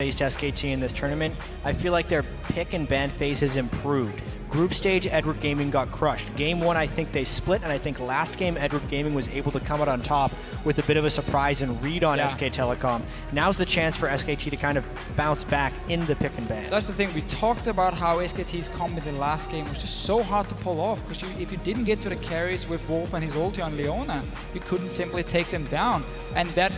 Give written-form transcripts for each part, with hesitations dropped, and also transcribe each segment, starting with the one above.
faced SKT in this tournament, I feel like their pick and ban phase has improved. Group stage, Edward Gaming got crushed. Game 1, I think they split, and I think last game, Edward Gaming was able to come out on top with a bit of a surprise and read on SK Telecom. Now's the chance for SKT to kind of bounce back in the pick and ban. That's the thing. We talked about how SKT's comp in the last game was just so hard to pull off, because if you didn't get to the carries with Wolf and his ulti on Leona, you couldn't simply take them down, and that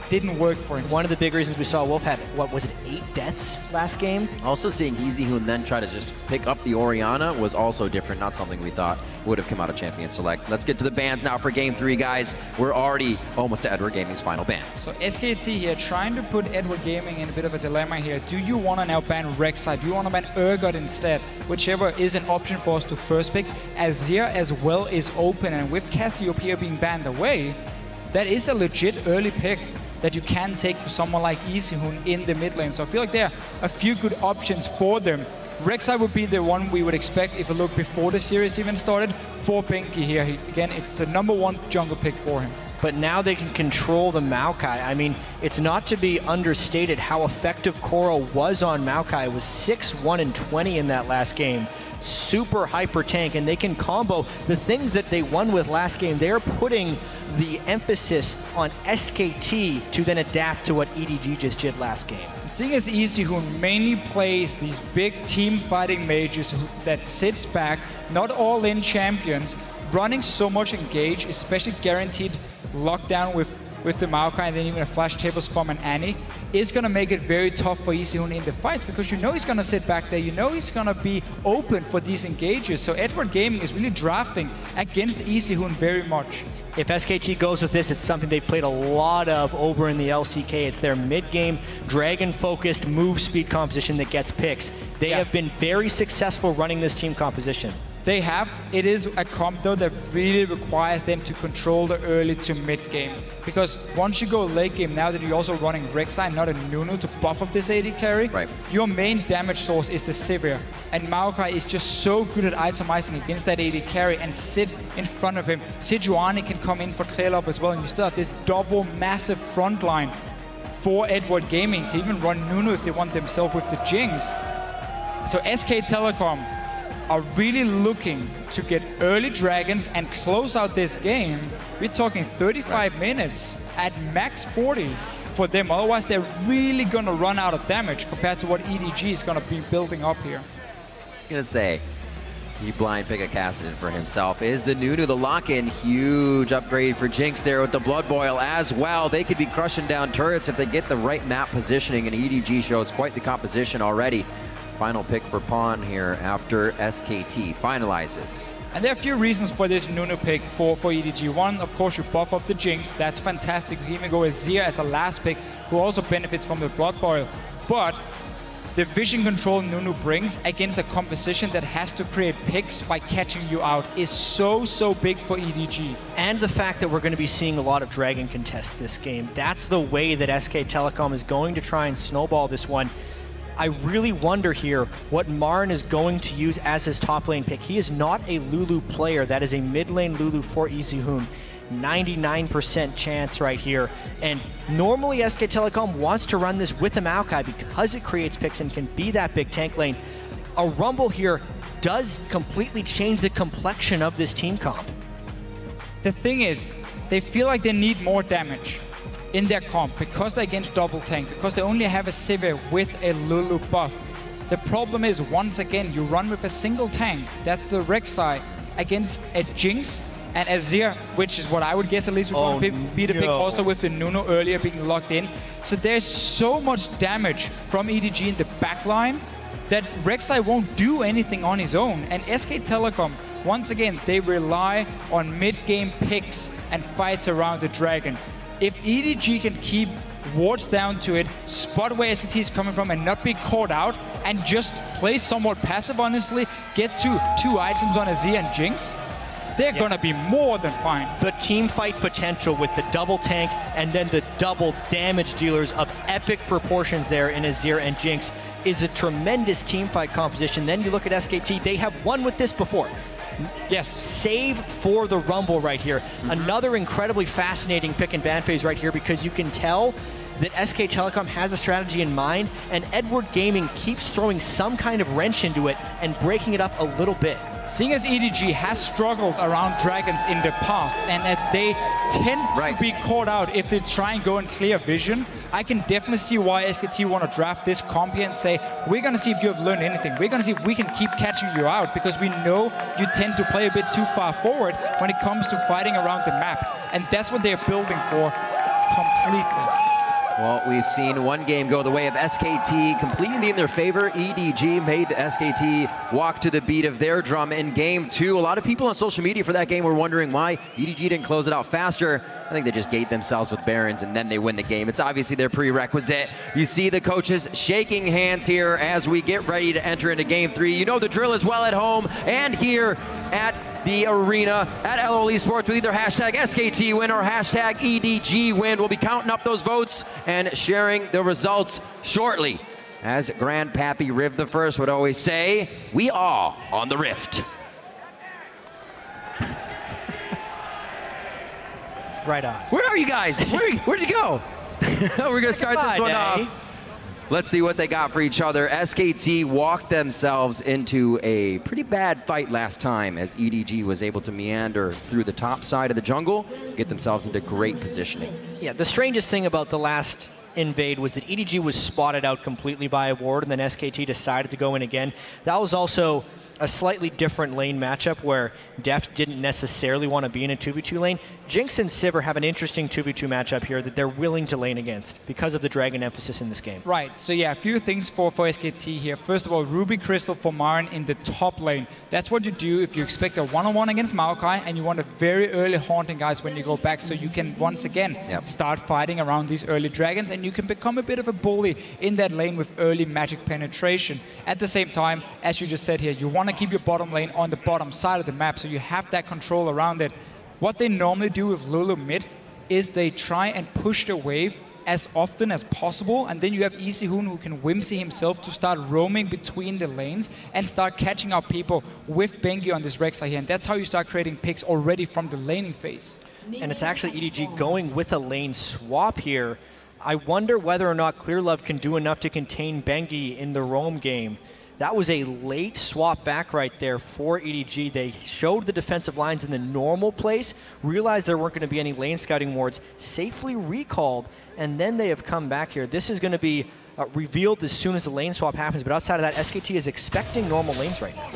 didn't work for him. One of the big reasons we saw Wolf had, what was it, 8 deaths last game? Also seeing EZHoon then try to just pick up the Orianna was also different, not something we thought would have come out of Champion Select. Let's get to the bans now for Game 3, guys. We're already almost to Edward Gaming's final ban. So SKT here trying to put Edward Gaming in a bit of a dilemma here. Do you want to now ban Rek'Sai? Do you want to ban Urgot instead? Whichever is an option for us to first pick. Azir as well is open, and with Cassiopeia being banned away, that is a legit early pick that you can take for someone like EZHoon in the mid lane. So I feel like there are a few good options for them. Rek'Sai would be the one we would expect if you look before the series even started. For Pinky here, again, it's the #1 jungle pick for him. But now they can control the Maokai. I mean, it's not to be understated how effective Koro was on Maokai. It was 6-1 and 20 in that last game. Super hyper tank, and they can combo the things that they won with last game. They're putting the emphasis on SKT to then adapt to what EDG just did last game. Seeing as EZHoon mainly plays these big team fighting mages that sits back, not all in champions, running so much engage, especially guaranteed lockdown with the Maokai and then even a flash tables from an Annie, is going to make it very tough for EZHoon in the fights, because you know he's going to sit back there, you know he's going to be open for these engages. So Edward Gaming is really drafting against EZHoon very much. If SKT goes with this, it's something they've played a lot of over in the LCK. It's their mid-game, dragon-focused move speed composition that gets picks. They have been very successful running this team composition. They have. It is a comp though that really requires them to control the early to mid game, because once you go late game, now that you're also running Rek'Sai, not a Nunu to buff up this AD carry, your main damage source is the Sivir, and Maokai is just so good at itemizing against that AD carry and sit in front of him. Sejuani can come in for clear up as well, and you still have this double massive front line for Edward Gaming. Can even run Nunu if they want themselves with the Jinx. So SK Telecom are really looking to get early dragons and close out this game. We're talking 35 minutes at max 40 for them. Otherwise, they're really going to run out of damage compared to what EDG is going to be building up here. I was going to say, he blind pick a Kassadin for himself. Is the Nunu the lock-in? Huge upgrade for Jinx there with the Blood Boil as well. They could be crushing down turrets if they get the right map positioning, and EDG shows quite the composition already. Final pick for Pawn here after SKT finalizes. And there are a few reasons for this Nunu pick for EDG. One, of course, you buff up the Jinx. That's fantastic. You can even go with Zia as a last pick, who also benefits from the Blood Boil. But the vision control Nunu brings against a composition that has to create picks by catching you out is so big for EDG. And the fact that we're going to be seeing a lot of Dragon contests this game. That's the way that SK Telecom is going to try and snowball this one. I really wonder here what Marin is going to use as his top lane pick. He is not a Lulu player. That is a mid lane Lulu for EZHoon. 99% chance right here. And normally SK Telecom wants to run this with the Maokai because it creates picks and can be that big tank lane. A Rumble here does completely change the complexion of this team comp. The thing is, they feel like they need more damage in their comp because they're against double tank, because they only have a Sivir with a Lulu buff. The problem is, once again, you run with a single tank. That's the Rek'Sai against a Jinx and Azir, which is what I would guess at least would want to be the pick, also with the Nunu earlier being locked in. So there's so much damage from EDG in the backline that Rek'Sai won't do anything on his own. And SK Telecom, once again, they rely on mid-game picks and fights around the Dragon. If EDG can keep wards down to it, spot where SKT is coming from and not be caught out, and just play somewhat passive, honestly, get to 2 items on Azir and Jinx, they're going to be more than fine. The team fight potential with the double tank and then the double damage dealers of epic proportions there in Azir and Jinx is a tremendous team fight composition. Then you look at SKT, they have won with this before. Yes. Save for the Rumble right here. Another incredibly fascinating pick and ban phase right here, because you can tell that SK Telecom has a strategy in mind, and Edward Gaming keeps throwing some kind of wrench into it and breaking it up a little bit. Seeing as EDG has struggled around Dragons in the past, and that they tend to be caught out if they try and go in clear vision, I can definitely see why SKT want to draft this comp here and say, we're going to see if you have learned anything. We're going to see if we can keep catching you out, because we know you tend to play a bit too far forward when it comes to fighting around the map. And that's what they're building for completely. Well, we've seen one game go the way of SKT completely in their favor. EDG made SKT walk to the beat of their drum in game 2. A lot of people on social media for that game were wondering why EDG didn't close it out faster. I think they just gate themselves with Barons and then they win the game. It's obviously their prerequisite. You see the coaches shaking hands here as we get ready to enter into game 3. You know the drill as well at home and here at the arena at LOL Esports with either hashtag SKT win or hashtag EDG win. We'll be counting up those votes and sharing the results shortly. As Grandpappy Riv the First would always say, we are on the rift. Right on. Where are you guys? Where'd you go? We're gonna start this one off. Let's see what they got for each other. SKT walked themselves into a pretty bad fight last time as EDG was able to meander through the top side of the jungle, get themselves into great positioning. Yeah, the strangest thing about the last invade was that EDG was spotted out completely by a ward, and then SKT decided to go in again. That was also a slightly different lane matchup where Deft didn't necessarily want to be in a 2v2 lane. Jinx and Sivir have an interesting 2v2 matchup here that they're willing to lane against because of the Dragon emphasis in this game. Right, so yeah, a few things for SKT here. First of all, Ruby Crystal for Marin in the top lane. That's what you do if you expect a one-on-one against Maokai and you want a very early haunting guys when you go back, so you can once again start fighting around these early dragons and you can become a bit of a bully in that lane with early magic penetration. At the same time, as you just said here, you want to keep your bottom lane on the bottom side of the map so you have that control around it. What they normally do with Lulu mid is they try and push the wave as often as possible, and then you have EasyHoon who can whimsy himself to start roaming between the lanes and start catching up people with Bengi on this Rek'Sai here, and that's how you start creating picks already from the laning phase. And it's actually EDG going with a lane swap here. I wonder whether or not Clearlove can do enough to contain Bengi in the roam game. That was a late swap back right there for EDG. They showed the defensive lines in the normal place, realized there weren't going to be any lane scouting wards, safely recalled, and then they have come back here. This is going to be revealed as soon as the lane swap happens, but outside of that, SKT is expecting normal lanes right now.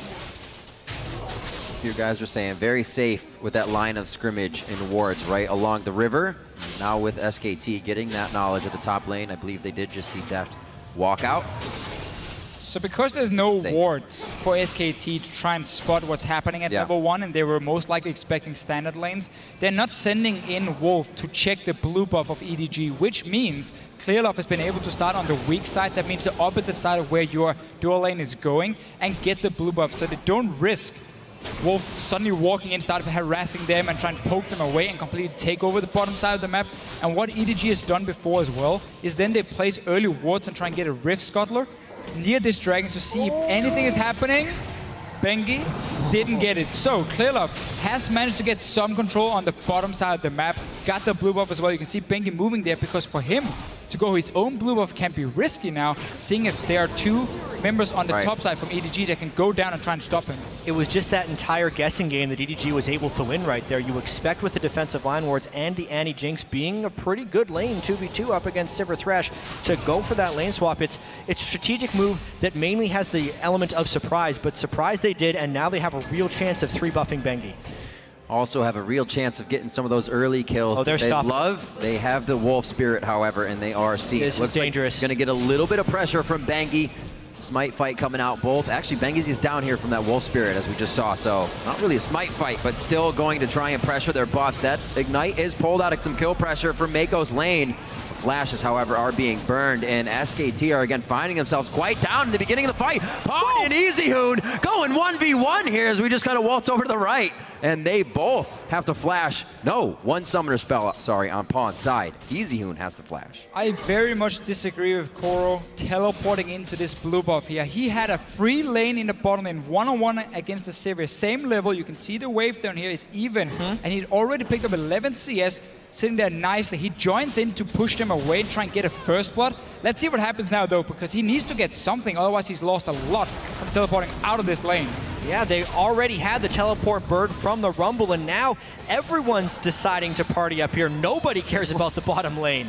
You guys are saying very safe with that line of scrimmage in wards right along the river. Now with SKT getting that knowledge at the top lane, I believe they did just see Deft walk out. So because there's no wards for SKT to try and spot what's happening at level 1, and they were most likely expecting standard lanes, they're not sending in Wolf to check the blue buff of EDG, which means Clearlove has been able to start on the weak side. That means the opposite side of where your dual lane is going, and get the blue buff so they don't risk Wolf suddenly walking in, start harassing them and trying to poke them away and completely take over the bottom side of the map. And what EDG has done before as well is then they place early wards and try and get a Rift Scuttler near this dragon to see if anything is happening. Bengi didn't get it. So Clearlove has managed to get some control on the bottom side of the map, got the blue buff as well. You can see Bengi moving there because for him to go his own blue buff can be risky now, seeing as there are two members on the top side from EDG that can go down and try and stop him. It was just that entire guessing game that EDG was able to win right there. You expect with the defensive line wards and the anti-Jinx being a pretty good lane 2v2 up against Sivir Thresh to go for that lane swap. It's a strategic move that mainly has the element of surprise, but surprise they did, and now they have a real chance of 3-buffing Bengi. Also have a real chance of getting some of those early kills that they love. They have the Wolf Spirit, however, and they are seeing. This is dangerous. Like going to get a little bit of pressure from Bengi. Smite fight coming out both. Actually, Bengi's is down here from that Wolf Spirit, as we just saw, so not really a smite fight, but still going to try and pressure their buffs. That Ignite is pulled out of some kill pressure from Mako's lane. Flashes, however, are being burned, and SKT are again finding themselves quite down in the beginning of the fight. Pawn and EasyHoon going 1v1 here as we just kind of waltz over to the right, and they both have to flash. No, one summoner spell, sorry, on Pawn's side. EasyHoon has to flash. I very much disagree with Koro teleporting into this blue buff here. He had a free lane in the bottom lane, one-on-one against the Sivir. Same level, you can see the wave down here is even, and he'd already picked up 11 CS. sitting there nicely. He joins in to push them away and try and get a first blood. Let's see what happens now, though, because he needs to get something, otherwise he's lost a lot from teleporting out of this lane. Yeah, they already had the teleport bird from the Rumble, and now everyone's deciding to party up here. Nobody cares about the bottom lane.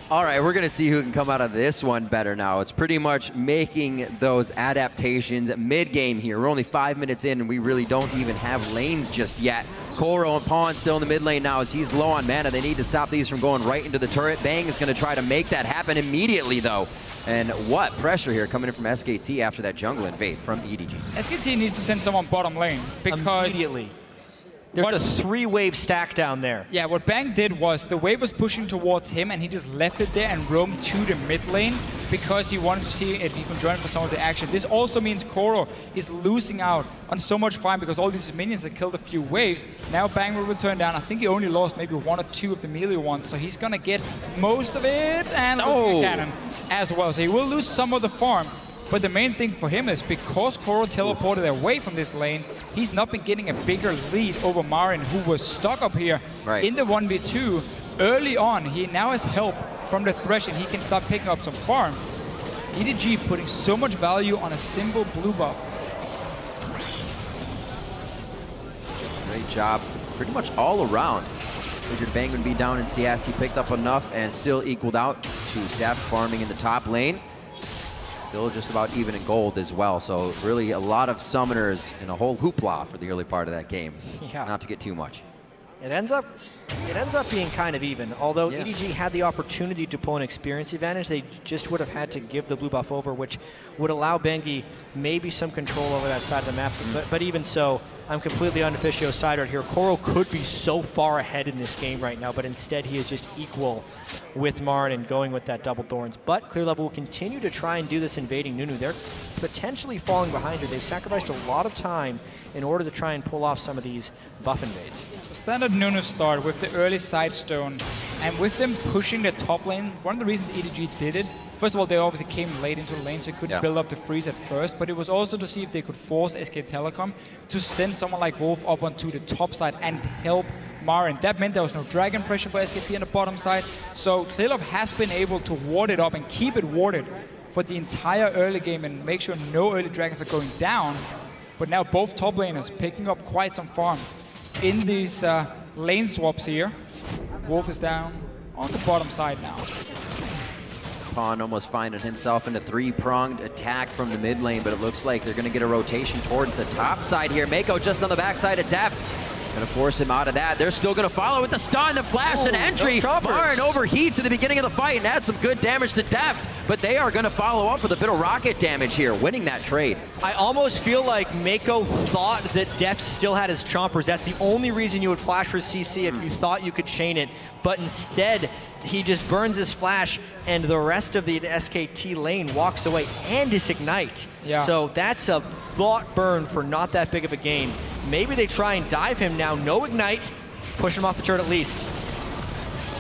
All right, we're going to see who can come out of this one better now. It's pretty much making those adaptations mid-game here. We're only 5 minutes in, and we really don't even have lanes just yet. Koro and Pawn still in the mid lane now as he's low on mana. They need to stop these from going right into the turret. Bang is going to try to make that happen immediately, though. And what pressure here coming in from SKT after that jungle invade from EDG. SKT needs to send someone bottom lane because... Immediately. There's a 3-wave stack down there. Yeah, what Bang did was the wave was pushing towards him and he just left it there and roamed to the mid lane because he wanted to see if he can join for some of the action. This also means Koro is losing out on so much farm because all these minions have killed a few waves. Now Bang will return down. I think he only lost maybe 1 or 2 of the melee ones, so he's gonna get most of it and a cannon as well. So he will lose some of the farm. But the main thing for him is because Koro teleported away from this lane, he's not been getting a bigger lead over Marin, who was stuck up here in the 1v2 early on. He now has help from the Thresh and he can start picking up some farm. EDG putting so much value on a simple blue buff. Great job pretty much all around. Figured Bang would be down in CS. He picked up enough and still equaled out to Deft farming in the top lane. Still just about even in gold as well. So really a lot of summoners and a whole hoopla for the early part of that game. Yeah. Not to get too much. It ends up being kind of even. Although EDG had the opportunity to pull an experience advantage, they just would have had to give the blue buff over, which would allow Bengi maybe some control over that side of the map. But even so, I'm completely on Officio's side right here. Koro could be so far ahead in this game right now, but instead he is just equal with Marin and going with that double thorns. But Clear Level will continue to try and do this invading Nunu. They're potentially falling behind here. They've sacrificed a lot of time in order to try and pull off some of these buff invades. The standard Nunu start with the early side stone, and with them pushing the top lane, one of the reasons EDG did it, first of all, they obviously came late into the lane, so they couldn't build up the freeze at first, but it was also to see if they could force SK Telecom to send someone like Wolf up onto the top side and help Marin. That meant there was no dragon pressure for SKT on the bottom side, so Clearlove has been able to ward it up and keep it warded for the entire early game and make sure no early dragons are going down. But now both top laners picking up quite some farm in these lane swaps here. Wolf is down on the bottom side now. Pawn almost finding himself in a 3-pronged attack from the mid lane, but it looks like they're going to get a rotation towards the top side here. Mako just on the backside of Deft. Going to force him out of that. They're still going to follow with the stun, the flash, and entry. Marin overheats at the beginning of the fight and adds some good damage to Deft, but they are going to follow up with a bit of rocket damage here, winning that trade. I almost feel like Mako thought that Deft still had his chompers. That's the only reason you would flash for CC if you thought you could chain it, but instead he just burns his flash and the rest of the SKT lane walks away and his ignite. So that's a thought burn for not that big of a gain. Maybe they try and dive him now. No ignite. Push him off the turret at least.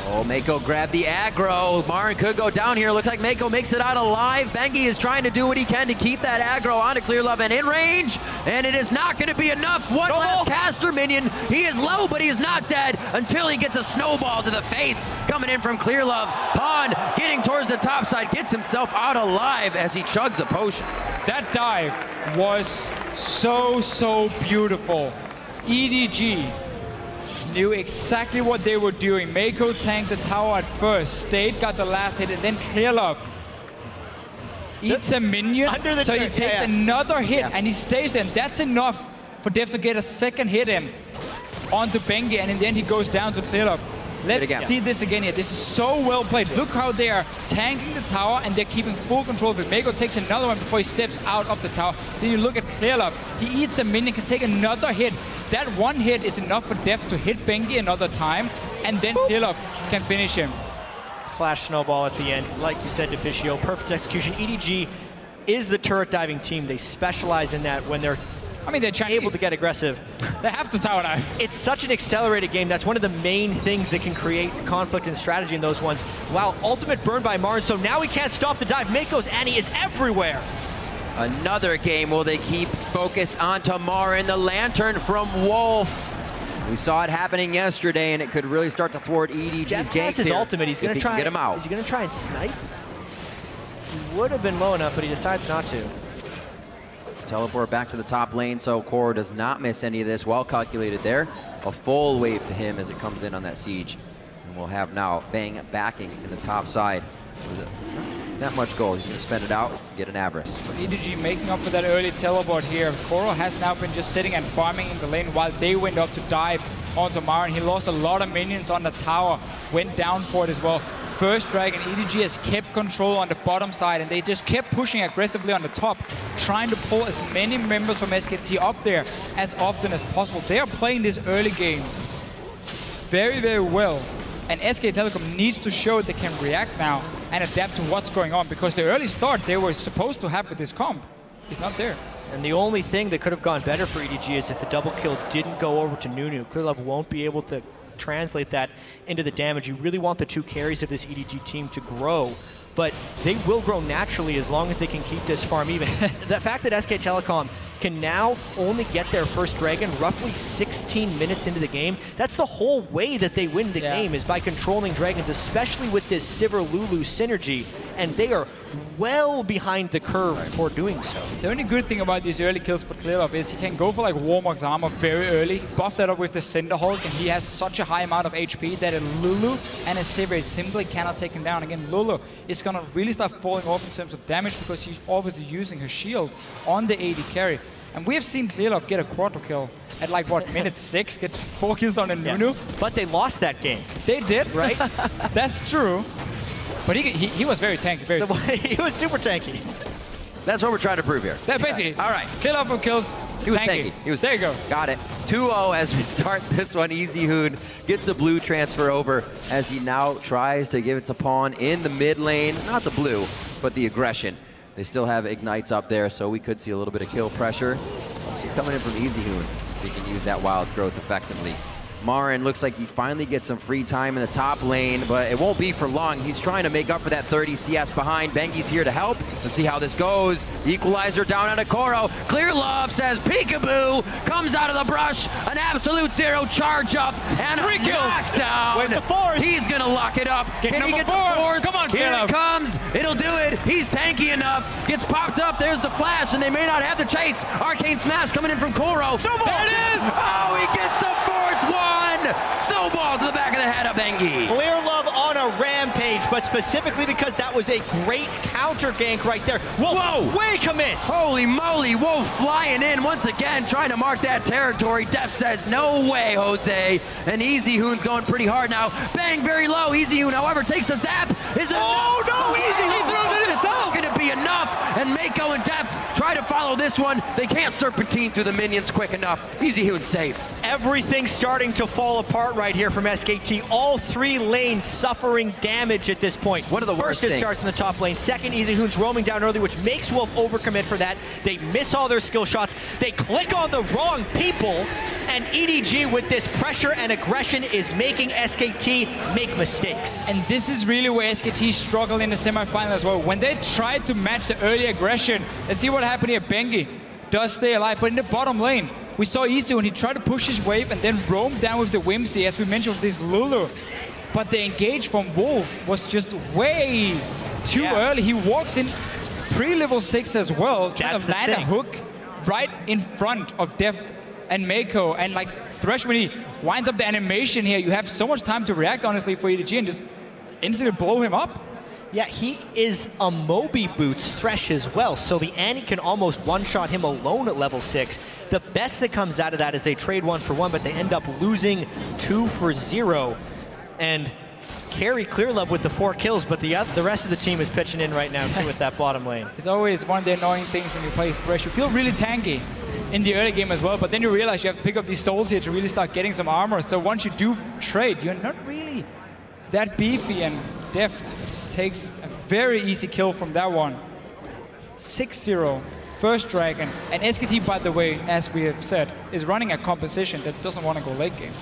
Oh, Mako grabbed the aggro. Marin could go down here. Look like Mako makes it out alive. Bengi is trying to do what he can to keep that aggro onto Clearlove and in range. And it is not going to be enough. One last caster minion. He is low, but he is not dead until he gets a snowball to the face coming in from Clearlove. Pawn getting towards the top side, gets himself out alive as he chugs the potion. That dive was so beautiful. EDG knew exactly what they were doing. Mako tanked the tower at first. Stayed got the last hit, and then Clearlove eats a minion, so he takes another hit, and he stays there. And that's enough for Dev to get a second hit in onto Bengi, and in the end he goes down to Clearlove. Let's see this again here. This is so well played. Look how they are tanking the tower and they're keeping full control of it. Mako takes another one before he steps out of the tower. Then you look at Clearlove. He eats a minion, can take another hit. That one hit is enough for Deft to hit Bengi another time, and then Clearlove can finish him. Flash snowball at the end. Like you said, Officio, perfect execution. EDG is the turret diving team. They specialize in that when they're able to get aggressive. They have to tower dive. It's such an accelerated game. That's one of the main things that can create conflict and strategy in those ones. Wow, ultimate burn by Marin, so now he can't stop the dive. Mako's Annie is everywhere. Another game. Will they keep focus onto Marin? The lantern from Wolf. We saw it happening yesterday, and it could really start to thwart EDG's Jeff ganks has his here. ultimate. He's going to try. Get him out. Is he going to try and snipe? He would have been low enough, but he decides not to. Teleport back to the top lane, so Koro does not miss any of this. Well calculated there. A full wave to him as it comes in on that siege. And we'll have now Bang backing in the top side. That much gold. He's going to spend it out, get an Avarice. So EDG making up for that early teleport here. Koro has now been just sitting and farming in the lane while they went up to dive onto Maren. He lost a lot of minions on the tower, went down for it as well. First Dragon, EDG has kept control on the bottom side, and they just kept pushing aggressively on the top, trying to pull as many members from SKT up there as often as possible. They are playing this early game very, very well. And SK Telecom needs to show they can react now and adapt to what's going on, because the early start they were supposed to have with this comp is not there. And the only thing that could have gone better for EDG is if the double kill didn't go over to Nunu. Clearlove won't be able to translate that into the damage. You really want the two carries of this EDG team to grow, but they will grow naturally as long as they can keep this farm even. The fact that SK Telecom can now only get their first dragon roughly 16 minutes into the game, that's the whole way that they win the game, is by controlling dragons, especially with this Sivir-Lulu synergy, and they are well behind the curve for doing so. The only good thing about these early kills for Clearlove is he can go for like Warmock's armor very early, buff that up with the Cinder Hulk, and he has such a high amount of HP that a Lulu and a Sivir simply cannot take him down. Again, Lulu is gonna really start falling off in terms of damage because she's obviously using her shield on the AD carry. And we have seen Clearlove get a quarter kill at like, what, minute 6, gets 4 kills on a Nunu. But they lost that game. They did, right? That's true. But he was very tanky, he was super tanky. That's what we're trying to prove here. That basically, all right, Clearlove for kills. He was tanky. He was, there you go. Got it. 2-0 as we start this one. EasyHoon gets the blue transfer over as he now tries to give it to Pawn in the mid lane. Not the blue, but the aggression. They still have Ignites up there, so we could see a little bit of kill pressure. Also coming in from EasyHoon. They can use that wild growth effectively. Maren looks like he finally gets some free time in the top lane, but it won't be for long. He's trying to make up for that 30 CS behind. Bengi's here to help. Let's see how this goes. Equalizer down on a Koro. Clearlove says peekaboo, comes out of the brush. An absolute zero charge up and a knockdown. Where's the fourth? He's gonna lock it up. Can he get the fourth? Come on, Here it comes. It'll do it. He's tanky enough. Gets popped up. There's the flash, and they may not have the chase. Arcane Smash coming in from Koro. Snowball. There it is. Oh, he gets the fourth one. Snowball to the back of the head of Bengi. Clearlove on a rampage, but specifically because that was a great counter gank right there. Whoa! Way commits! Holy moly, Wolf flying in once again, trying to mark that territory. Def says, no way, Jose. And EasyHoon's going pretty hard now. Bang, very low. EasyHoon, however, takes the zap. Is it enough? No, EasyHoon! He throws it himself. Can it be enough? And Mako and Def try to follow this one. They can't serpentine through the minions quick enough. EasyHoon's safe. Everything's starting to fall apart right here from SKT. All 3 lanes suffering damage at this point. One of the worst First, it things. starts in the top lane. Second, EasyHoon's roaming down early, which makes Wolf overcommit for that. They miss all their skill shots. They click on the wrong people. And EDG, with this pressure and aggression, is making SKT make mistakes. And this is really where SKT struggled in the semifinal as well. When they tried to match the early aggression, let's see what happened here. Bengi does stay alive, but in the bottom lane, we saw EasyHoon, he tried to push his wave and then roam down with the Whimsy, as we mentioned with this Lulu. But the engage from Wolf was just way too early. He walks in pre-level 6 as well, trying to land a hook right in front of Deft and Mako. And like Thresh, when he winds up the animation here, you have so much time to react, honestly, for EDG and just instantly blow him up. Yeah, he is a Moby Boots Thresh as well, so the Annie can almost one-shot him alone at level 6. The best that comes out of that is they trade 1 for 1, but they end up losing 2 for 0. And carry Clearlove with the 4 kills, but the rest of the team is pitching in right now, too, with that bottom lane. It's always one of the annoying things when you play Thresh. You feel really tanky in the early game as well, but then you realize you have to pick up these souls here to really start getting some armor. So once you do trade, you're not really that beefy, and Deft takes a very easy kill from that one. 6-0, first dragon. And SKT, by the way, as we have said, is running a composition that doesn't want to go late game.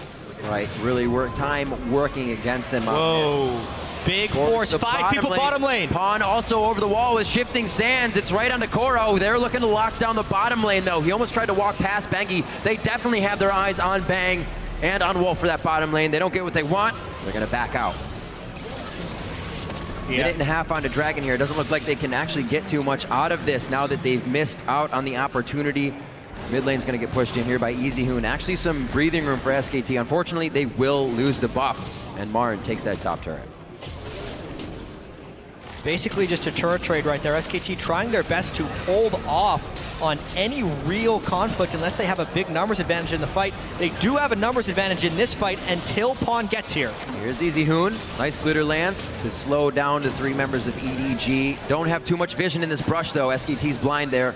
Right, really time working against them on Whoa, big force, 5 people bottom lane. Pawn also over the wall with shifting sands. It's right onto Koro. They're looking to lock down the bottom lane, though. He almost tried to walk past Bengi. They definitely have their eyes on Bang. and on Wolf for that bottom lane. They don't get what they want. They're going to back out. Minute and a half onto Dragon here. It doesn't look like they can actually get too much out of this now that they've missed out on the opportunity. Mid lane's going to get pushed in here by EasyHoon. Actually, some breathing room for SKT. Unfortunately, they will lose the buff, and Marin takes that top turret. Basically just a turret trade right there. SKT trying their best to hold off on any real conflict unless they have a big numbers advantage in the fight. They do have a numbers advantage in this fight until Pawn gets here. Here's EasyHoon. Nice glitter lance to slow down the 3 members of EDG. Don't have too much vision in this brush though. SKT's blind there.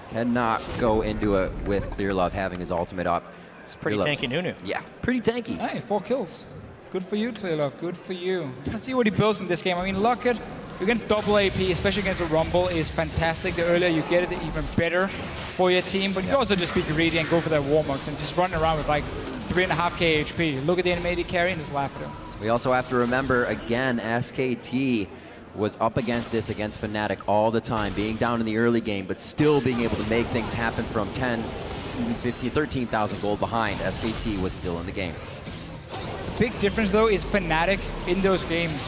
Cannot go into it with Clear Love having his ultimate up. It's pretty tanky Nunu. Yeah, pretty tanky. Hey, 4 kills. Good for you, Clear Love. Good for you. Let's see what he builds in this game. I mean, Locket, against double AP, especially against a Rumble, is fantastic. The earlier you get it, even better for your team. But you can also just be greedy and go for that Warmucks and just run around with like 3.5k HP. Look at the animated carry and just laugh at him. We also have to remember, again, SKT was up against this against Fnatic all the time, being down in the early game, but still being able to make things happen from 10, even 15, 13,000 gold behind. SKT was still in the game. Big difference though is Fnatic in those games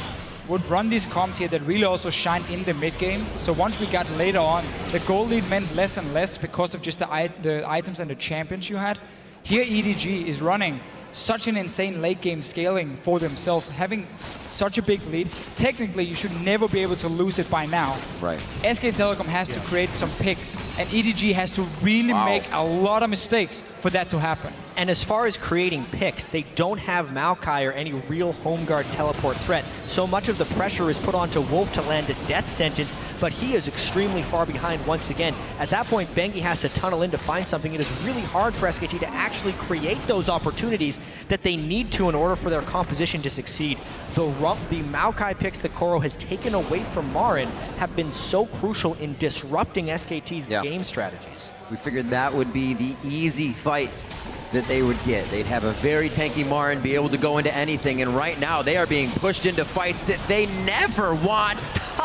would run these comps here that really also shine in the mid game. So once we got later on, the gold lead meant less and less because of just the items and the champions you had. Here EDG is running such an insane late game scaling for themselves, having such a big lead. Technically, you should never be able to lose it by now. Right. SK Telecom has to create some picks, and EDG has to really make a lot of mistakes for that to happen. And as far as creating picks, they don't have Maokai or any real home guard teleport threat. So much of the pressure is put onto Wolf to land a death sentence, but he is extremely far behind once again. At that point, Bengi has to tunnel in to find something. It is really hard for SKT to actually create those opportunities that they need to in order for their composition to succeed. The Maokai picks that Koro has taken away from Marin have been so crucial in disrupting SKT's game strategies. We figured that would be the easy fight that they would get. They'd have a very tanky Marin, be able to go into anything, and right now they are being pushed into fights that they never want.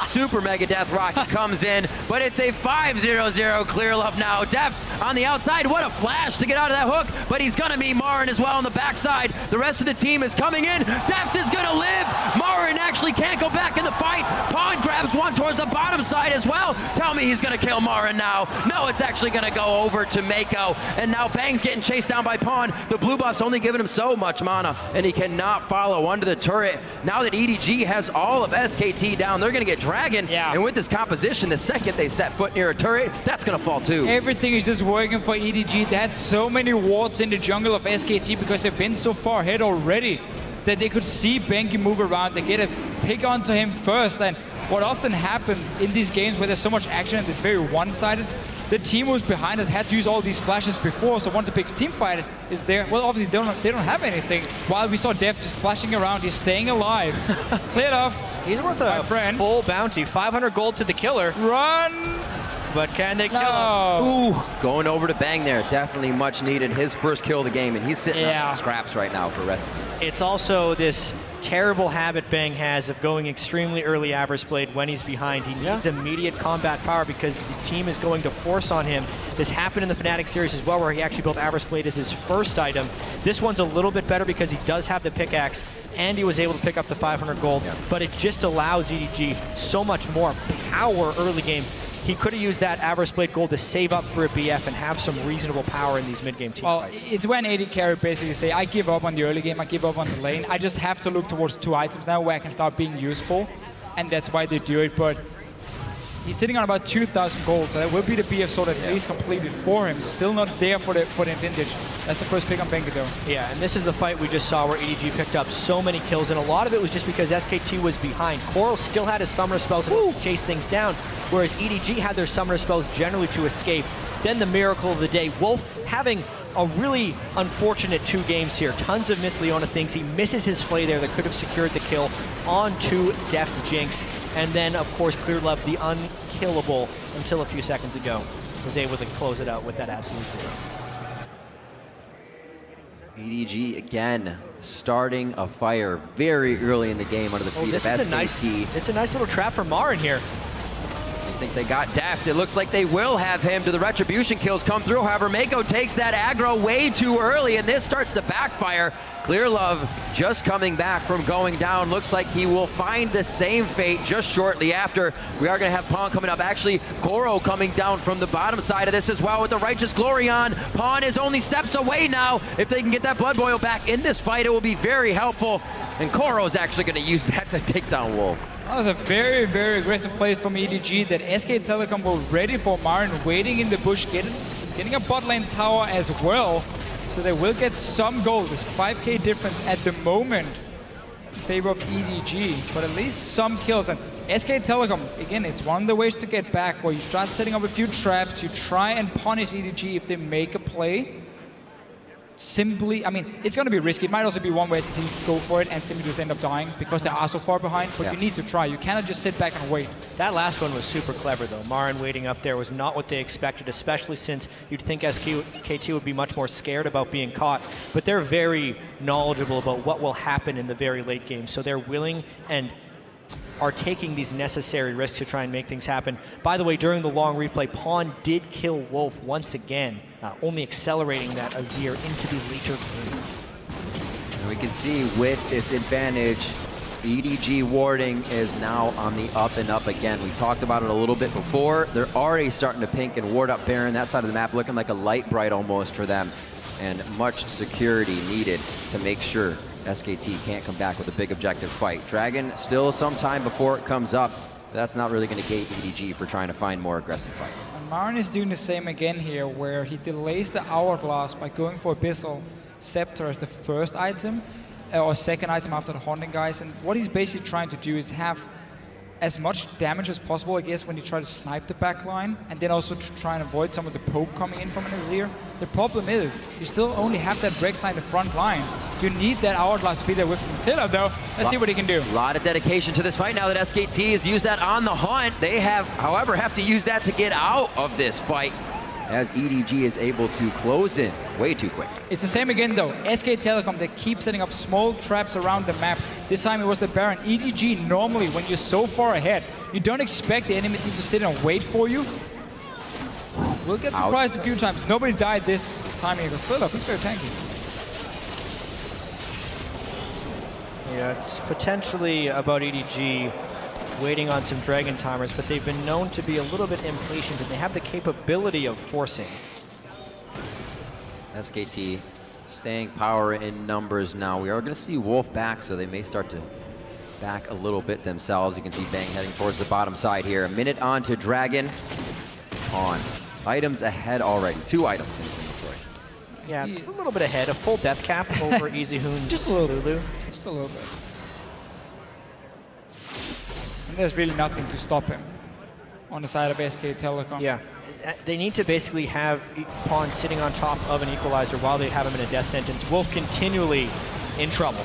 Super Mega Death Rocket comes in, but it's a 5-0-0 Clear Love now. Deft on the outside, what a flash to get out of that hook, but he's gonna meet Marin as well on the backside. The rest of the team is coming in. Deft is gonna live. Marin actually can't go back in the fight. Pawn grabs one towards the bottom side as well. Tell me he's gonna kill Marin now. No, it's actually gonna go over to Mako, and now Bang's getting chased down by Pawn. The blue buff's only giving him so much mana, and he cannot follow under the turret. Now that EDG has all of SKT down, they're gonna get Dragon, and with this composition, the second they set foot near a turret, that's gonna fall too. Everything is just working for EDG. They had so many wards in the jungle of SKT because they've been so far ahead already that they could see Bengi move around. They get a pick onto him first, and what often happens in these games where there's so much action and it's very one-sided, the team who's behind us had to use all these flashes before, so once a big team fight is there, well, obviously they don't have anything. While we saw Def just flashing around, he's staying alive. Cleared off. He's worth a full bounty. 500 gold to the killer. Run! But can they kill him? Ooh, going over to Bang there. Definitely much needed. His first kill of the game, and he's sitting on some scraps right now for Recipe. It's also this terrible habit Bang has of going extremely early Avarice Blade when he's behind. He needs immediate combat power because the team is going to force on him. This happened in the Fnatic series as well, where he actually built Avarice Blade as his first item. This one's a little bit better because he does have the pickaxe, and he was able to pick up the 500 gold, but it just allows EDG so much more power early game. He could have used that Avarice Blade gold to save up for a BF and have some reasonable power in these mid-game team fights. It's when AD carry basically say, I give up on the early game, I give up on the lane. I just have to look towards 2 items now where I can start being useful, and that's why they do it. But he's sitting on about 2,000 gold, so that will be the BF sword at least completed for him. Still not there for the vintage. That's the first pick on Bengi though. Yeah, and this is the fight we just saw where EDG picked up so many kills, and a lot of it was just because SKT was behind. Coral still had his summoner spells to chase things down, whereas EDG had their summoner spells generally to escape. Then the miracle of the day, Wolf having a really unfortunate 2 games here. Tons of miss Leona things. He misses his flay there that could have secured the kill onto Deft's Jinx. And then, of course, Clear Love, the unkillable until a few seconds ago, was able to close it out with that absolute 0. EDG again starting a fire very early in the game under the feet of SKT. It's a nice little trap for Marin here. think they got Deft. It looks like they will have him. Do the retribution kills come through? However, Mako takes that aggro way too early, and this starts to backfire. Clearlove just coming back from going down. Looks like he will find the same fate just shortly after. We are going to have Pawn coming up. Actually, Koro coming down from the bottom side of this as well with the Righteous Glory on. Pawn is only steps away now. If they can get that Blood Boil back in this fight, it will be very helpful. And Koro is actually going to use that to take down Wolf. That was a very, very aggressive play from EDG that SK Telecom were ready for. Marin waiting in the bush, getting a bot lane tower as well. So they will get some gold. There's 5k difference at the moment in favor of EDG, but at least some kills. And SK Telecom, again, it's one of the ways to get back, where you start setting up a few traps, you try and punish EDG if they make a play. Simply, I mean, it's going to be risky. It might also be one way SKT go for it and simply just end up dying because they are so far behind, but you need to try. You cannot just sit back and wait. That last one was super clever, though. Marin waiting up there was not what they expected, especially since you'd think SKT would be much more scared about being caught, but they're very knowledgeable about what will happen in the very late game, so they're willing and are taking these necessary risks to try and make things happen. By the way, during the long replay, Pawn did kill Wolf once again, only accelerating that Azir into the later game. And we can see with this advantage, EDG warding is now on the up and up again. We talked about it a little bit before. They're already starting to pink and ward up Baron. That side of the map looking like a light bright almost for them. And much security needed to make sure SKT can't come back with a big objective fight. Dragon still some time before it comes up. That's not really going to gate EDG for trying to find more aggressive fights. And Marin is doing the same again here, where he delays the Hourglass by going for Abyssal Scepter as the first item, or second item after the Haunting Guys. And what he's basically trying to do is have as much damage as possible, I guess, when you try to snipe the back line, and then also to try and avoid some of the poke coming in from an Azir. The problem is, you still only have that Rek'Sai in the front line. You need that Hourglass to be there with him. Though, let's see what he can do. A lot of dedication to this fight now that SKT has used that on the hunt. They have, however, have to use that to get out of this fight, as EDG is able to close in way too quick. It's the same again though. SK Telecom, they keep setting up small traps around the map. This time it was the Baron. EDG, normally when you're so far ahead, you don't expect the enemy team to sit and wait for you. We'll get surprised a few times. Nobody died this time here. But look, it's very tanky. Yeah, it's potentially about EDG waiting on some Dragon timers, but they've been known to be a little bit impatient, and they have the capability of forcing. SKT staying power in numbers now. We are going to see Wolf back, so they may start to back a little bit themselves. You can see Bang heading towards the bottom side here. A minute on to Dragon. Pawn. Items ahead already. 2 items in inventory. Yeah, it's a little bit ahead. A full death cap over Easy Hoon. Just a little Lulu. Just a little bit. And there's really nothing to stop him on the side of SK Telecom. Yeah. They need to basically have Pawn sitting on top of an equalizer while they have him in a death sentence. Wolf continually in trouble.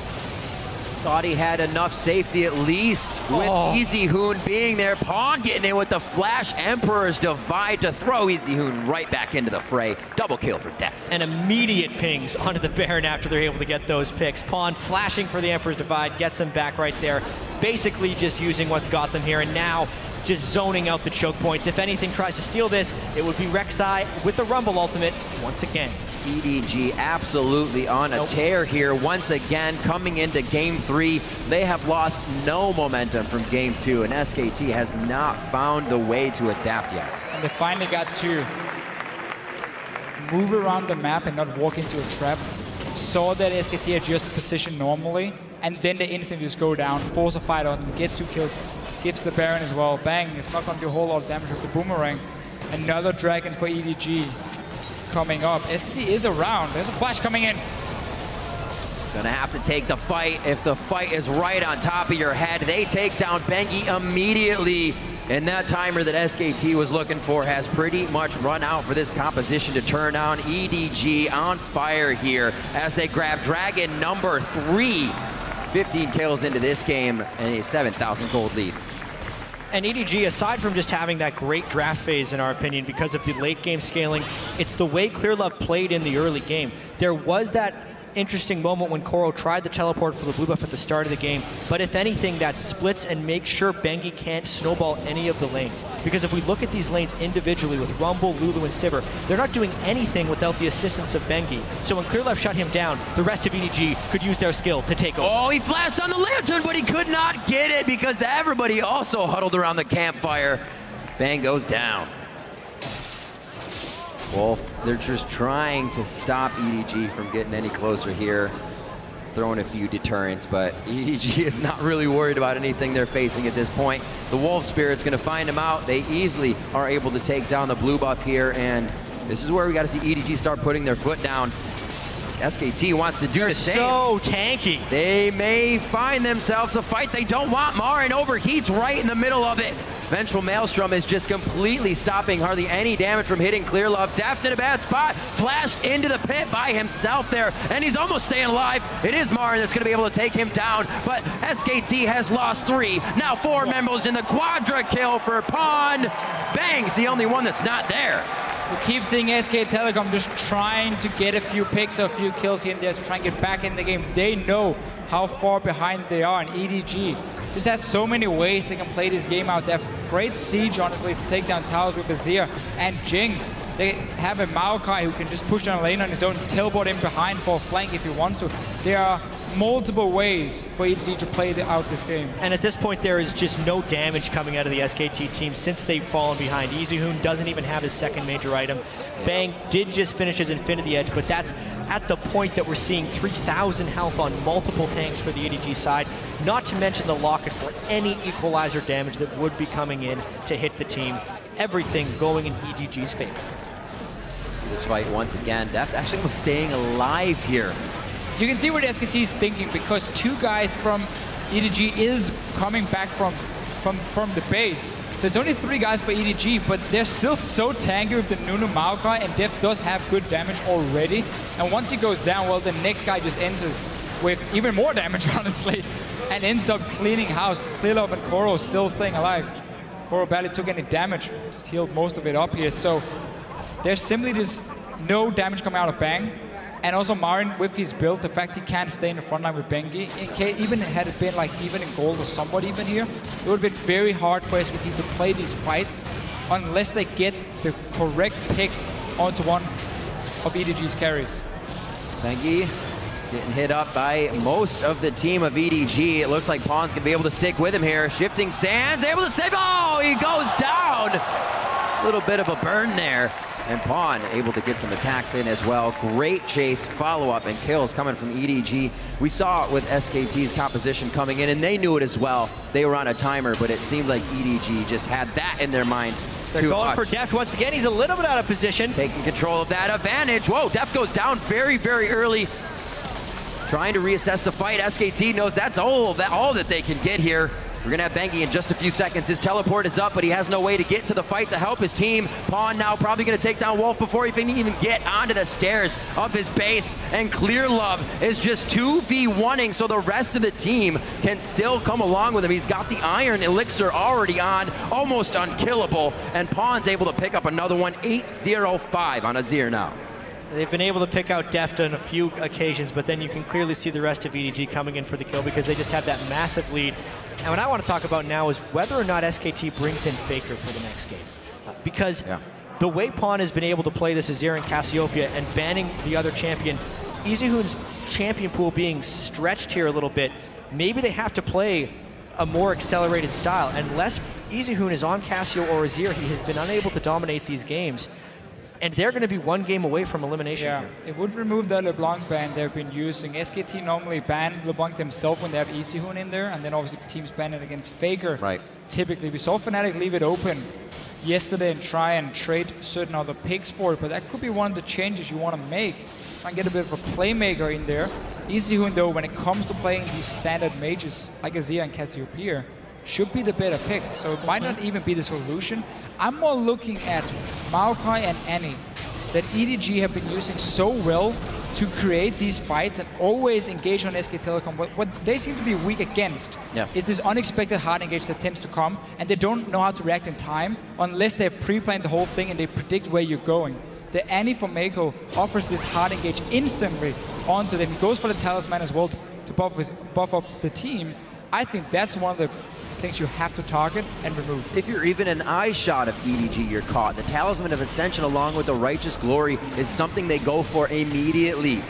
Thought he had enough safety at least with Easy Hoon being there. Pawn getting in with the Flash Emperor's Divide to throw Easy Hoon right back into the fray. Double kill for death. And immediate pings onto the Baron after they're able to get those picks. Pawn flashing for the Emperor's Divide, gets him back right there. Basically just using what's got them here, and now just zoning out the choke points. If anything tries to steal this, it would be Rek'Sai with the Rumble ultimate once again. EDG absolutely on a tear here once again coming into game 3. They have lost no momentum from game 2, and SKT has not found a way to adapt yet. And they finally got to move around the map and not walk into a trap. Saw that SKT adjusted position normally, and then they instantly just go down, force a fight on them, get 2 kills, gives the Baron as well. Bang, it's not going to do a whole lot of damage with the Boomerang. Another Dragon for EDG coming up. SKT is around. There's a flash coming in. Gonna have to take the fight. If the fight is right on top of your head, they take down Bengi immediately. And that timer that SKT was looking for has pretty much run out for this composition to turn on. EDG on fire here as they grab Dragon number 3. 15 kills into this game and a 7,000 gold lead. And EDG, aside from just having that great draft phase, in our opinion, because of the late game scaling, it's the way Clearlove played in the early game. There was that interesting moment when Koro tried the teleport for the blue buff at the start of the game, but if anything, that splits and makes sure Bengi can't snowball any of the lanes. Because if we look at these lanes individually with Rumble, Lulu, and Sivir, they're not doing anything without the assistance of Bengi. So when Clear Left shut him down, the rest of EDG could use their skill to take over. Oh, he flashed on the lantern, but he could not get it because everybody also huddled around the campfire. Bang goes down. Wolf, they're just trying to stop EDG from getting any closer here. Throwing a few deterrents, but EDG is not really worried about anything they're facing at this point. The Wolf Spirit's gonna find him out. They easily are able to take down the blue buff here, and this is where we gotta see EDG start putting their foot down. SKT wants to do the same. So tanky. They may find themselves a fight they don't want. Marin overheats right in the middle of it. Vengeful Maelstrom is just completely stopping hardly any damage from hitting Clear Love. Deft in a bad spot, flashed into the pit by himself there, and he's almost staying alive. It is Marin that's going to be able to take him down, but SKT has lost 3. Now 4 members in the quadra kill for Pawn. Bang's the only one that's not there. We keep seeing SK Telecom just trying to get a few picks or a few kills here and there to try and get back in the game. They know how far behind they are, and EDG just has so many ways they can play this game out. They have great siege, honestly, to take down towers with Azir and Jinx. They have a Maokai who can just push down a lane on his own, teleport in behind for a flank if he wants to. There are multiple ways for EDG to play out this game. And at this point, there is just no damage coming out of the SKT team since they've fallen behind. EZHoon doesn't even have his second major item. Bang did just finish his Infinity Edge, but that's at the point that we're seeing 3,000 health on multiple tanks for the EDG side, not to mention the locket for any equalizer damage that would be coming in to hit the team. Everything going in EDG's favor. This fight once again, Deft actually was staying alive here. You can see what SKT is thinking, because 2 guys from EDG is coming back from the base. So it's only 3 guys for EDG, but they're still so tanky with the Nunu Maokai, and Deft does have good damage already. And once he goes down, well, the next guy just enters with even more damage, honestly, and ends up cleaning house. Clearlove and Koro still staying alive. Koro barely took any damage, just healed most of it up here. So there's simply just no damage coming out of Bang. And also Marin, with his build, the fact he can't stay in the front line with Bengi, even had it been like even in gold or somewhat even here, it would have been very hard for SKT to play these fights unless they get the correct pick onto one of EDG's carries. Bengi getting hit up by most of the team of EDG. It looks like Pawn's gonna be able to stick with him here. Shifting Sands, able to save, oh, he goes down! A little bit of a burn there. And Pawn able to get some attacks in as well. Great chase, follow-up, and kills coming from EDG. We saw it with SKT's composition coming in, and they knew it as well. They were on a timer, but it seemed like EDG just had that in their mind. They're going for Deft once again. He's a little bit out of position. Taking control of that advantage. Whoa, Deft goes down very, very early. Trying to reassess the fight. SKT knows that's all that they can get here. We're gonna have Bengi in just a few seconds. His teleport is up, but he has no way to get to the fight to help his team. Pawn now probably gonna take down Wolf before he can even get onto the stairs of his base. And Clear Love is just 2v1ing, so the rest of the team can still come along with him. He's got the Iron Elixir already on, almost unkillable. And Pawn's able to pick up another one, 8-0-5 on Azir now. They've been able to pick out Deft on a few occasions, but then you can clearly see the rest of EDG coming in for the kill because they just have that massive lead. And what I want to talk about now is whether or not SKT brings in Faker for the next game. Because the way Pawn has been able to play this Azir and Cassiopeia and banning the other champion, EZHoon's champion pool being stretched here a little bit, maybe they have to play a more accelerated style. Unless EZHoon is on Cassio or Azir, he has been unable to dominate these games. And they're going to be 1 game away from elimination. Yeah, here. it would remove the LeBlanc ban they've been using. SKT normally ban LeBlanc themselves when they have EZHoon in there, and then obviously teams ban it against Faker. Right. Typically, we saw Fnatic leave it open yesterday and try and trade certain other picks for it, but that could be one of the changes you want to make. Try and get a bit of a playmaker in there. EZHoon, though, when it comes to playing these standard mages like Azir and Cassiopeia, should be the better pick. So it might not even be the solution. I'm more looking at Maokai and Annie that EDG have been using so well to create these fights and always engage on SK Telecom. What they seem to be weak against is this unexpected hard engage that tends to come, and they don't know how to react in time unless they've pre-planned the whole thing and they predict where you're going. The Annie from Mako offers this hard engage instantly onto them. He goes for the Talisman as well to buff up the team. I think that's one of the things you have to target and remove. If you're even an eye shot of EDG, you're caught. The Talisman of Ascension along with the Righteous Glory is something they go for immediately.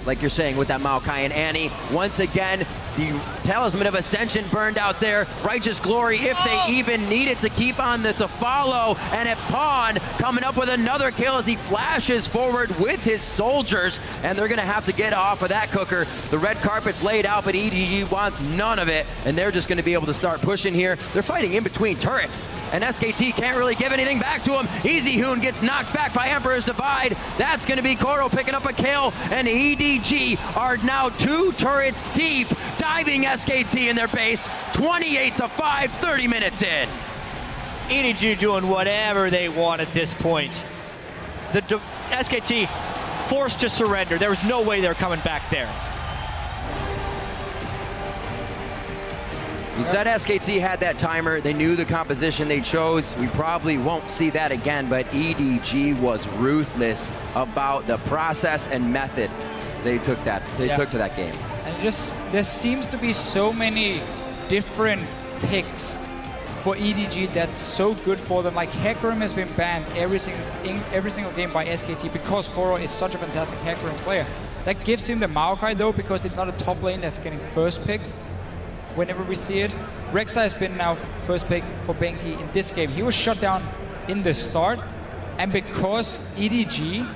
Like you're saying with that Maokai and Annie. Once again, the Talisman of Ascension burned out there. Righteous Glory, if they even need it to keep on the follow. And at Pawn coming up with another kill as he flashes forward with his soldiers. And they're going to have to get off of that cooker. The red carpet's laid out, but EDG wants none of it. And they're just going to be able to start pushing here. They're fighting in between turrets. And SKT can't really give anything back to him. Easy Hoon gets knocked back by Emperor's Divide. That's going to be Koro picking up a kill. And EDG are now 2 turrets deep, diving SKT in their base. 28-5, 30 minutes in. EDG doing whatever they want at this point. The SKT forced to surrender. There was no way they're coming back there. You said SKT had that timer. They knew the composition they chose. We probably won't see that again, but EDG was ruthless about the process and method they took to that game. And just there seems to be so many different picks for EDG that's so good for them. Like Hecarim has been banned every single game by SKT because Koro is such a fantastic Hecarim player. That gives him the Maokai though, because it's not a top lane that's getting first picked whenever we see it. Rek'Sai has been now first pick for Benki in this game. He was shut down in the start, and because EDG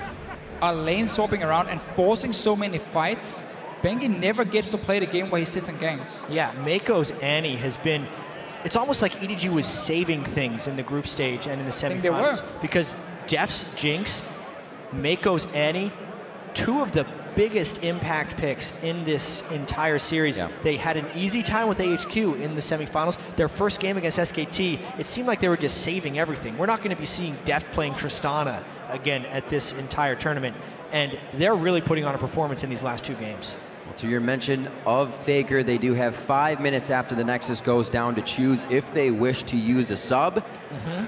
are lane swapping around and forcing so many fights, Benki never gets to play the game where he sits and ganks. Yeah, Mako's Annie has been, it's almost like EDG was saving things in the group stage and in the semifinals. I think they were. Because Jeff's Jinx, Mako's Annie, 2 of the biggest impact picks in this entire series. Yeah. They had an easy time with AHQ in the semifinals. Their first game against SKT, it seemed like they were just saving everything. We're not going to be seeing Deft playing Tristana again at this entire tournament. And they're really putting on a performance in these last 2 games. Well, to your mention of Faker, they do have 5 minutes after the Nexus goes down to choose if they wish to use a sub.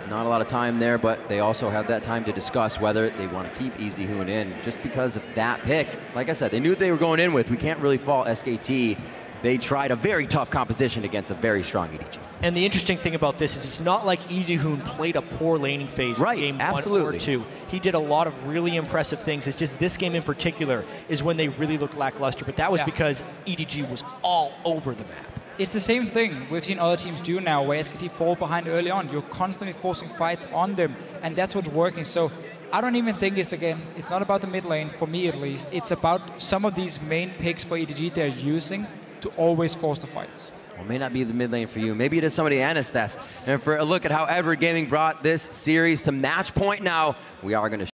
Not a lot of time there, but they also have that time to discuss whether they want to keep Easy Hoon in just because of that pick. Like I said, they knew what they were going in with. We can't really fault SKT. They tried a very tough composition against a very strong EDG. And the interesting thing about this is it's not like Easy Hoon played a poor laning phase in game 1 or 2. He did a lot of really impressive things. It's just this game in particular is when they really looked lackluster, but that was because EDG was all over the map. It's the same thing we've seen other teams do now, where SKT fall behind early on. You're constantly forcing fights on them, and that's what's working. So I don't even think it's not about the mid lane, for me at least. It's about some of these main picks for EDG they're using to always force the fights. Well, it may not be the mid lane for you. Maybe it is somebody Anistas. And for a look at how Edward Gaming brought this series to match point now, we are going to